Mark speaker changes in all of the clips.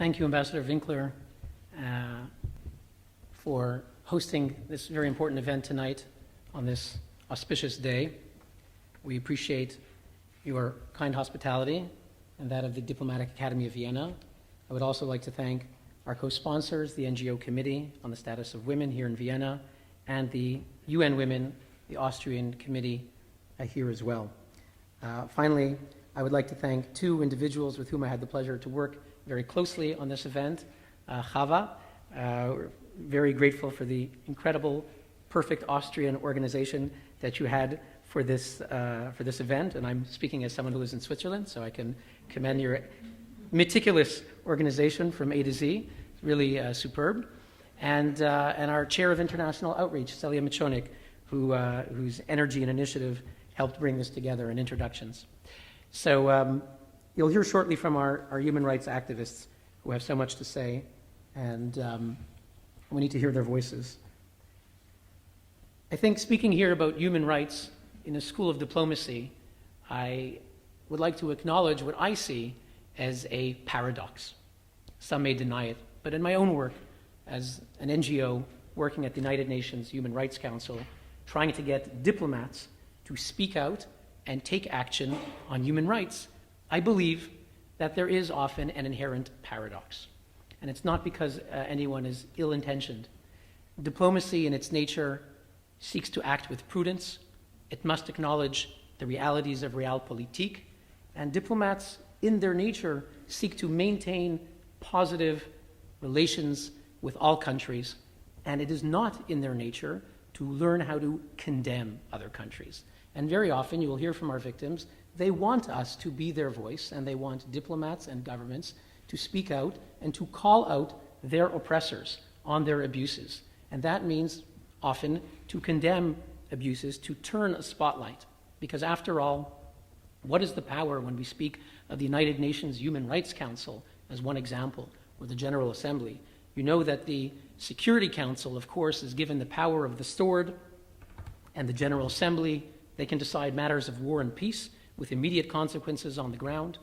Speaker 1: Thank you, Ambassador Winkler, for hosting this very important event tonight on this auspicious day. We appreciate your kind hospitality and that of the Diplomatic Academy of Vienna. I would also like to thank our co-sponsors, the NGO Committee on the Status of Women here in Vienna, and the UN Women, the Austrian Committee here as well. Finally, I would like to thank two individuals with whom I had the pleasure to work very closely on this event. Chava, we're very grateful for the incredible, perfect Austrian organization that you had for this event, and I'm speaking as someone who lives in Switzerland, so I can commend your meticulous organization from A to Z. It's really superb. And our chair of international outreach, Celia Michonik, whose energy and initiative helped bring this together, and introductions. So you'll hear shortly from our human rights activists who have so much to say, and we need to hear their voices. I think speaking here about human rights in a school of diplomacy, I would like to acknowledge what I see as a paradox. Some may deny it, but in my own work as an NGO working at the United Nations Human Rights Council, trying to get diplomats to speak out and take action on human rights, I believe that there is often an inherent paradox. And it's not because anyone is ill-intentioned. Diplomacy in its nature seeks to act with prudence. It must acknowledge the realities of realpolitik, and diplomats in their nature seek to maintain positive relations with all countries, and it is not in their nature to learn how to condemn other countries. And very often, you will hear from our victims, they want us to be their voice, and they want diplomats and governments to speak out and to call out their oppressors on their abuses. And that means often to condemn abuses, to turn a spotlight. Because after all, what is the power when we speak of the United Nations Human Rights Council as one example, or the General Assembly? You know that the Security Council, of course, is given the power of the sword, and the General Assembly, they can decide matters of war and peace with immediate consequences on the ground.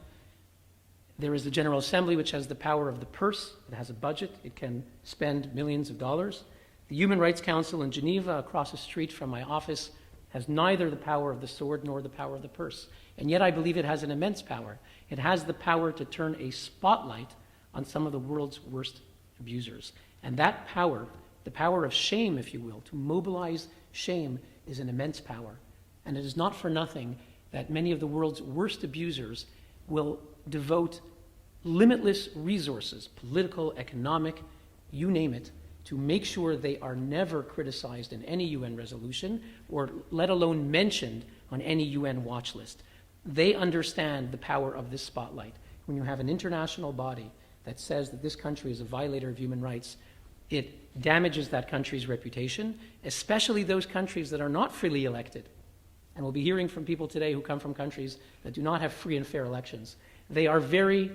Speaker 1: There is the General Assembly, which has the power of the purse. It has a budget. It can spend millions of dollars. The Human Rights Council in Geneva, across the street from my office, has neither the power of the sword nor the power of the purse. And yet I believe it has an immense power. It has the power to turn a spotlight on some of the world's worst abusers. And that power, the power of shame, if you will, to mobilize shame, is an immense power. And it is not for nothing that many of the world's worst abusers will devote limitless resources, political, economic, you name it, to make sure they are never criticized in any UN resolution, or let alone mentioned on any UN watch list. They understand the power of this spotlight. When you have an international body that says that this country is a violator of human rights, it damages that country's reputation, especially those countries that are not freely elected. And we'll be hearing from people today who come from countries that do not have free and fair elections. They are very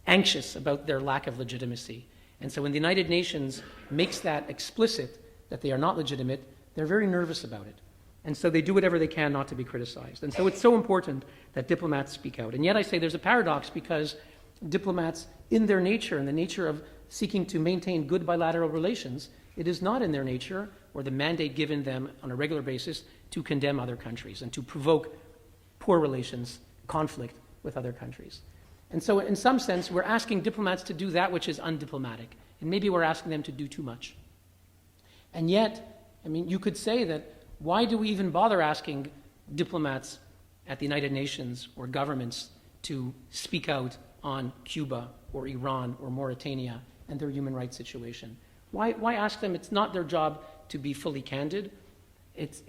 Speaker 1: anxious about their lack of legitimacy. And so when the United Nations makes that explicit, that they are not legitimate, they're very nervous about it. And so they do whatever they can not to be criticized. And so it's so important that diplomats speak out. And yet I say there's a paradox, because diplomats, in their nature, in the nature of seeking to maintain good bilateral relations, it is not in their nature, or the mandate given them on a regular basis, to condemn other countries and to provoke poor relations, conflict with other countries. And so in some sense, we're asking diplomats to do that which is undiplomatic. And maybe we're asking them to do too much. And yet, I mean, you could say that, why do we even bother asking diplomats at the United Nations or governments to speak out on Cuba or Iran or Mauritania and their human rights situation? Why ask them? It's not their job to be fully candid. It's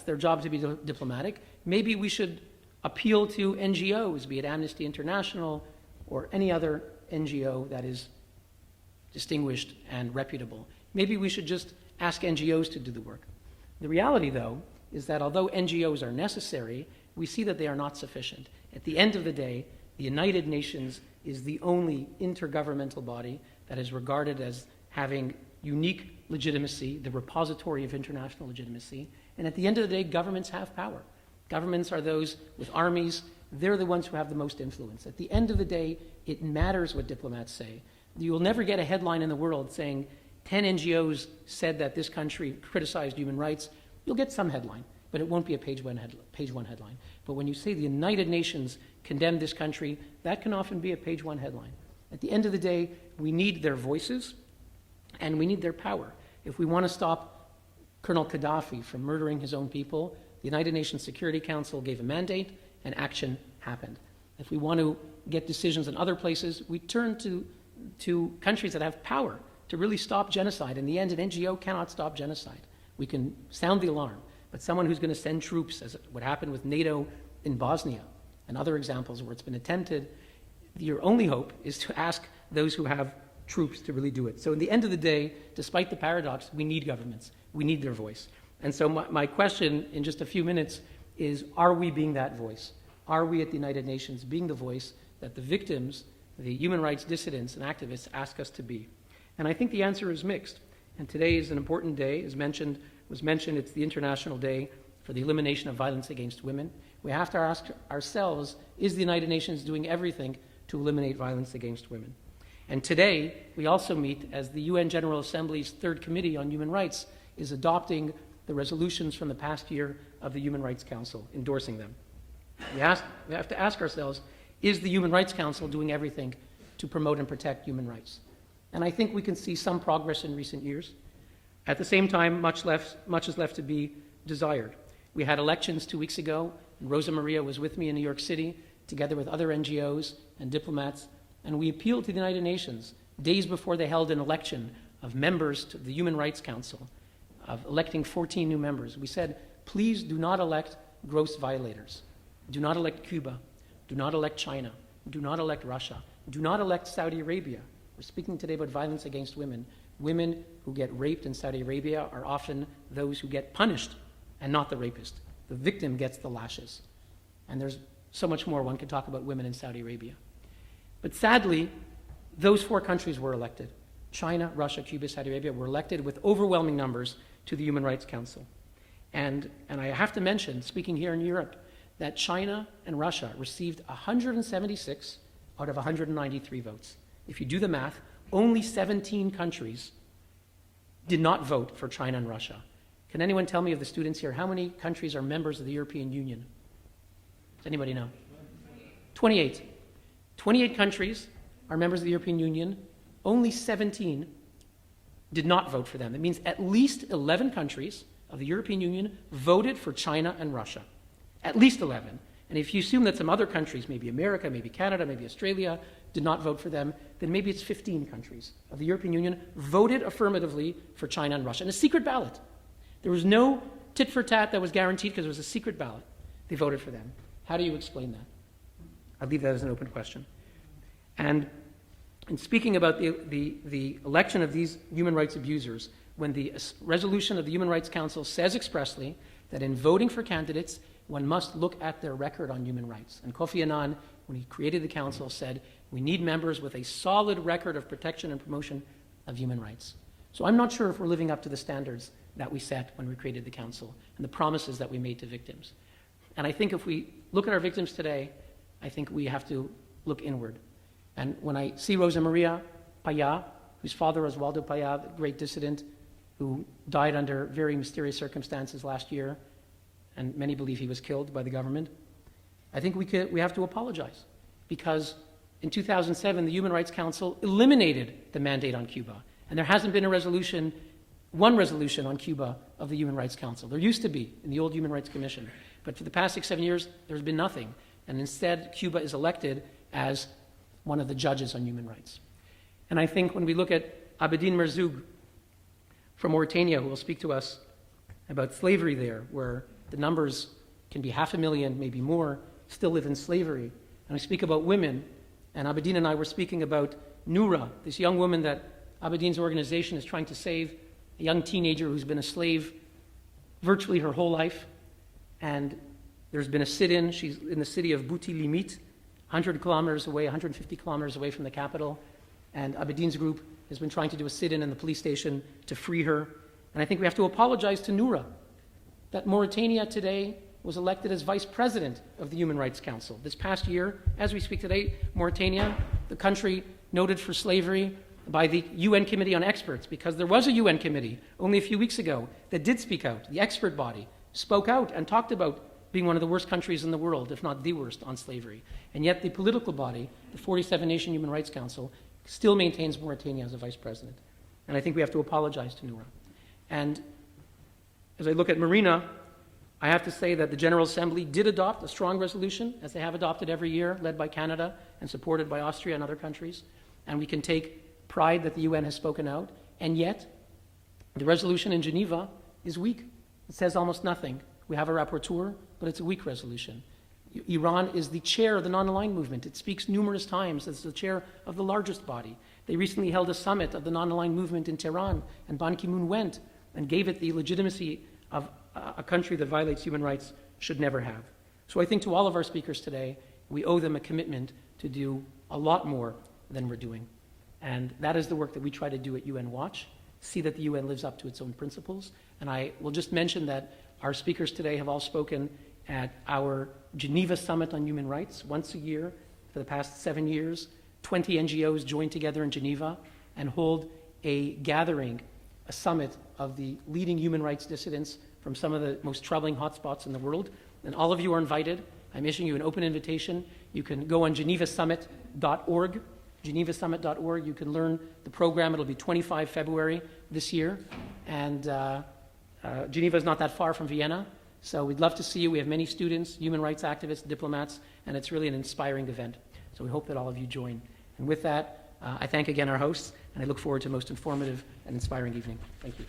Speaker 1: their job to be diplomatic. Maybe we should appeal to NGOs, be it Amnesty International or any other NGO that is distinguished and reputable. Maybe we should just ask NGOs to do the work. The reality, though, is that although NGOs are necessary, we see that they are not sufficient. At the end of the day, the United Nations is the only intergovernmental body that is regarded as having unique legitimacy, the repository of international legitimacy. And at the end of the day, governments have power. Governments are those with armies, they're the ones who have the most influence. At the end of the day, it matters what diplomats say. You will never get a headline in the world saying 10 NGOs said that this country criticized human rights. You'll get some headline, but it won't be a page one headline. But when you say the United Nations condemned this country, that can often be a page one headline. At the end of the day, we need their voices and we need their power. If we want to stop Colonel Gaddafi from murdering his own people, the United Nations Security Council gave a mandate and action happened. If we want to get decisions in other places, we turn to countries that have power to really stop genocide. In the end, an NGO cannot stop genocide. We can sound the alarm, but someone who's going to send troops, as what happened with NATO in Bosnia and other examples where it's been attempted, your only hope is to ask those who have troops to really do it. So in the end of the day, despite the paradox, we need governments. We need their voice. And so my question in just a few minutes is, are we being that voice? Are we at the United Nations being the voice that the victims, the human rights dissidents and activists ask us to be? And I think the answer is mixed. And today is an important day. As was mentioned, it's the International Day for the Elimination of Violence Against Women. We have to ask ourselves, is the United Nations doing everything to eliminate violence against women? And today, we also meet as the UN General Assembly's Third Committee on Human Rights is adopting the resolutions from the past year of the Human Rights Council, endorsing them. We have to ask ourselves, is the Human Rights Council doing everything to promote and protect human rights? And I think we can see some progress in recent years. At the same time, much is left to be desired. We had elections 2 weeks ago, and Rosa Maria was with me in New York City, together with other NGOs and diplomats, and we appealed to the United Nations days before they held an election of members to the Human Rights Council, of electing 14 new members. We said, please do not elect gross violators. Do not elect Cuba. Do not elect China. Do not elect Russia. Do not elect Saudi Arabia. We're speaking today about violence against women. Women who get raped in Saudi Arabia are often those who get punished and not the rapist. The victim gets the lashes. And there's so much more one could talk about women in Saudi Arabia. But sadly, those 4 countries were elected. China, Russia, Cuba, Saudi Arabia were elected with overwhelming numbers to the Human Rights Council. And I have to mention, speaking here in Europe, that China and Russia received 176 out of 193 votes. If you do the math, only 17 countries did not vote for China and Russia. Can anyone tell me of the students here, how many countries are members of the European Union? Does anybody know? 28. 28 countries are members of the European Union. Only 17 did not vote for them. That means at least 11 countries of the European Union voted for China and Russia. At least 11. And if you assume that some other countries, maybe America, maybe Canada, maybe Australia, did not vote for them, then maybe it's 15 countries of the European Union voted affirmatively for China and Russia. And a secret ballot. There was no tit for tat that was guaranteed because it was a secret ballot. They voted for them. How do you explain that? I'll leave that as an open question. And in speaking about the election of these human rights abusers, when the resolution of the Human Rights Council says expressly that in voting for candidates, one must look at their record on human rights. And Kofi Annan, when he created the council, said, we need members with a solid record of protection and promotion of human rights. So I'm not sure if we're living up to the standards that we set when we created the council and the promises that we made to victims. And I think if we look at our victims today, I think we have to look inward. And when I see Rosa Maria Paya, whose father was Waldo Paya, the great dissident who died under very mysterious circumstances last year, and many believe he was killed by the government, I think we have to apologize, because in 2007, the Human Rights Council eliminated the mandate on Cuba. And there hasn't been one resolution on Cuba of the Human Rights Council. There used to be in the old Human Rights Commission. But for the past 6-7 years, there's been nothing. And instead, Cuba is elected as one of the judges on human rights. And I think when we look at Abedin Merzoug from Mauritania, who will speak to us about slavery there, where the numbers can be 500,000, maybe more, still live in slavery. And I speak about women, and Abedin and I were speaking about Noura, this young woman that Abedin's organization is trying to save, a young teenager who's been a slave virtually her whole life. And there's been a sit-in. She's in the city of Bouti Limit, 100 kilometers away, 150 kilometers away from the capital. And Abedin's group has been trying to do a sit-in in the police station to free her. And I think we have to apologize to Noura, that Mauritania today was elected as vice president of the Human Rights Council. This past year, as we speak today, Mauritania, the country noted for slavery by the UN Committee on Experts, because there was a UN committee only a few weeks ago that did speak out. The expert body spoke out and talked about being one of the worst countries in the world, if not the worst, on slavery. And yet the political body, the 47-nation Human Rights Council, still maintains Mauritania as a vice president. And I think we have to apologize to Noura. And as I look at Marina, I have to say that the General Assembly did adopt a strong resolution, as they have adopted every year, led by Canada and supported by Austria and other countries. And we can take pride that the UN has spoken out. And yet, the resolution in Geneva is weak. It says almost nothing. We have a rapporteur, but it's a weak resolution. Iran is the chair of the non-aligned movement. It speaks numerous times as the chair of the largest body. They recently held a summit of the non-aligned movement in Tehran, and Ban Ki-moon went and gave it the legitimacy of a country that violates human rights should never have. So I think to all of our speakers today, we owe them a commitment to do a lot more than we're doing. And that is the work that we try to do at UN Watch, see that the UN lives up to its own principles. And I will just mention that our speakers today have all spoken at our Geneva Summit on Human Rights once a year for the past 7 years. 20 NGOs join together in Geneva and hold a gathering, a summit of the leading human rights dissidents from some of the most troubling hotspots in the world. And all of you are invited. I'm issuing you an open invitation. You can go on genevasummit.org. genevasummit.org. You can learn the program. It'll be 25 February this year. And Geneva is not that far from Vienna. So we'd love to see you. We have many students, human rights activists, diplomats, and it's really an inspiring event. So we hope that all of you join. And with that, I thank again our hosts, and I look forward to a most informative and inspiring evening. Thank you.